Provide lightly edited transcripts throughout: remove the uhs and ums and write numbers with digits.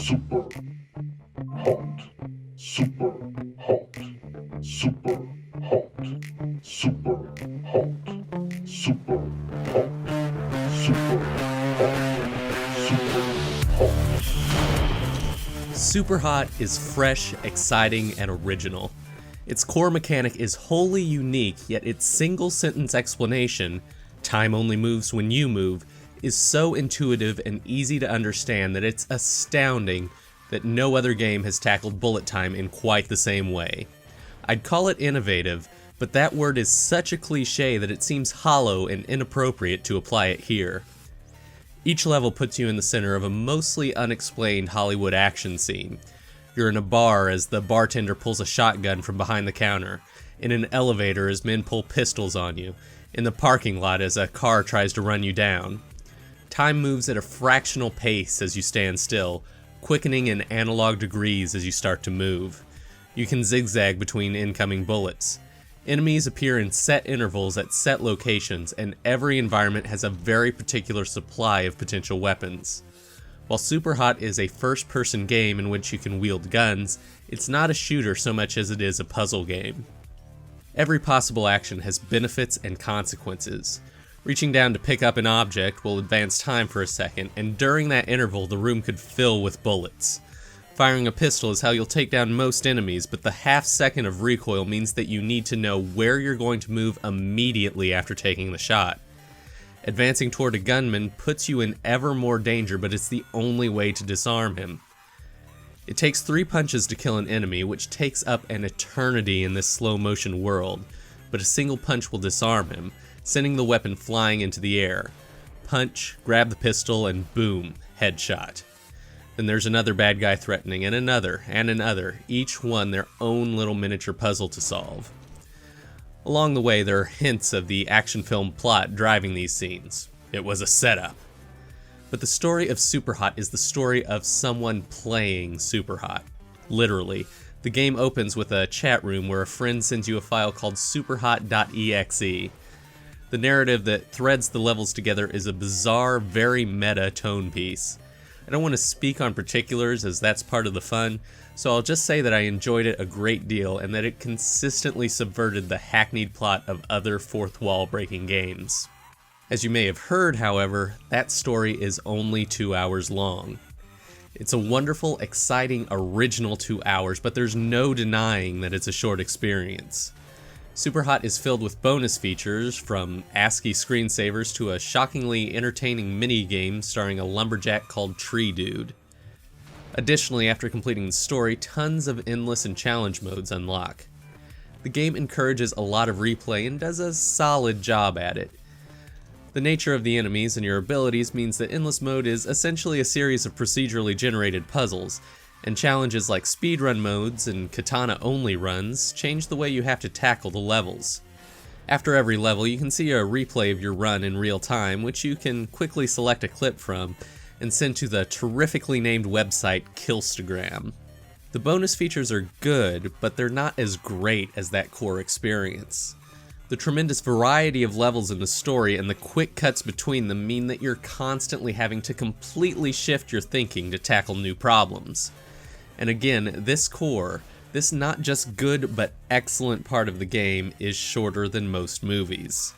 Super hot, super hot, super hot, super hot, super hot, super hot, super hot. Superhot is fresh, exciting, and original. Its core mechanic is wholly unique, yet its single-sentence explanation, "time only moves when you move," is so intuitive and easy to understand that it's astounding that no other game has tackled bullet time in quite the same way. I'd call it innovative, but that word is such a cliche that it seems hollow and inappropriate to apply it here. Each level puts you in the center of a mostly unexplained Hollywood action scene. You're in a bar as the bartender pulls a shotgun from behind the counter, in an elevator as men pull pistols on you, in the parking lot as a car tries to run you down. Time moves at a fractional pace as you stand still, quickening in analog degrees as you start to move. You can zigzag between incoming bullets. Enemies appear in set intervals at set locations, and every environment has a very particular supply of potential weapons. While Superhot is a first-person game in which you can wield guns, it's not a shooter so much as it is a puzzle game. Every possible action has benefits and consequences. Reaching down to pick up an object will advance time for a second, and during that interval the room could fill with bullets. Firing a pistol is how you'll take down most enemies, but the half second of recoil means that you need to know where you're going to move immediately after taking the shot. Advancing toward a gunman puts you in ever more danger, but it's the only way to disarm him. It takes 3 punches to kill an enemy, which takes up an eternity in this slow-motion world, but a single punch will disarm him, sending the weapon flying into the air. Punch, grab the pistol, and boom, headshot. Then there's another bad guy threatening, and another, each one their own little miniature puzzle to solve. Along the way, there are hints of the action film plot driving these scenes. It was a setup. But the story of Superhot is the story of someone playing Superhot. Literally. The game opens with a chat room where a friend sends you a file called superhot.exe. The narrative that threads the levels together is a bizarre, very meta tone piece. I don't want to speak on particulars as that's part of the fun, so I'll just say that I enjoyed it a great deal and that it consistently subverted the hackneyed plot of other fourth wall breaking games. As you may have heard, however, that story is only 2 hours long. It's a wonderful, exciting, original 2 hours, but there's no denying that it's a short experience. Superhot is filled with bonus features, from ASCII screensavers to a shockingly entertaining mini-game starring a lumberjack called Tree Dude. Additionally, after completing the story, tons of endless and challenge modes unlock. The game encourages a lot of replay and does a solid job at it. The nature of the enemies and your abilities means that Endless Mode is essentially a series of procedurally generated puzzles, and challenges like speedrun modes and katana-only runs change the way you have to tackle the levels. After every level, you can see a replay of your run in real time, which you can quickly select a clip from and send to the terrifically named website Killstagram. The bonus features are good, but they're not as great as that core experience. The tremendous variety of levels in the story and the quick cuts between them mean that you're constantly having to completely shift your thinking to tackle new problems. And again, this not just good but excellent part of the game is shorter than most movies.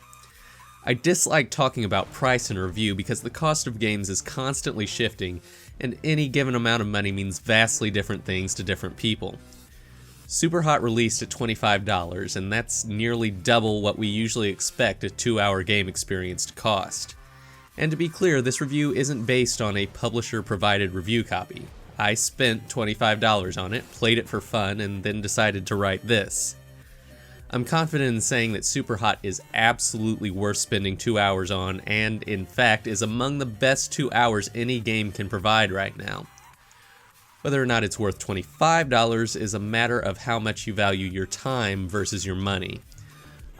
I dislike talking about price in review because the cost of games is constantly shifting, and any given amount of money means vastly different things to different people. Superhot released at $25, and that's nearly double what we usually expect a 2-hour game experience to cost. And to be clear, this review isn't based on a publisher-provided review copy. I spent $25 on it, played it for fun, and then decided to write this. I'm confident in saying that Superhot is absolutely worth spending 2 hours on, and in fact is among the best 2 hours any game can provide right now. Whether or not it's worth $25 is a matter of how much you value your time versus your money.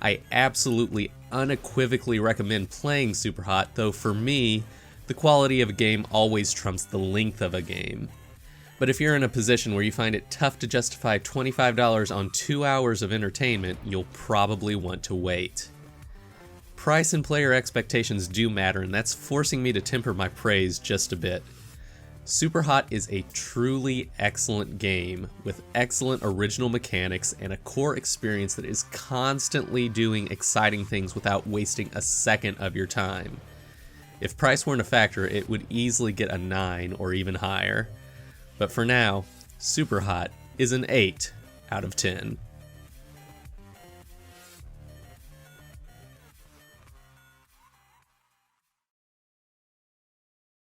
I absolutely unequivocally recommend playing Superhot, though for me, the quality of a game always trumps the length of a game. But if you're in a position where you find it tough to justify $25 on 2 hours of entertainment, you'll probably want to wait. Price and player expectations do matter, and that's forcing me to temper my praise just a bit. Superhot is a truly excellent game with excellent original mechanics and a core experience that is constantly doing exciting things without wasting a second of your time. If price weren't a factor, it would easily get a 9 or even higher. But for now, Superhot is an 8 out of 10.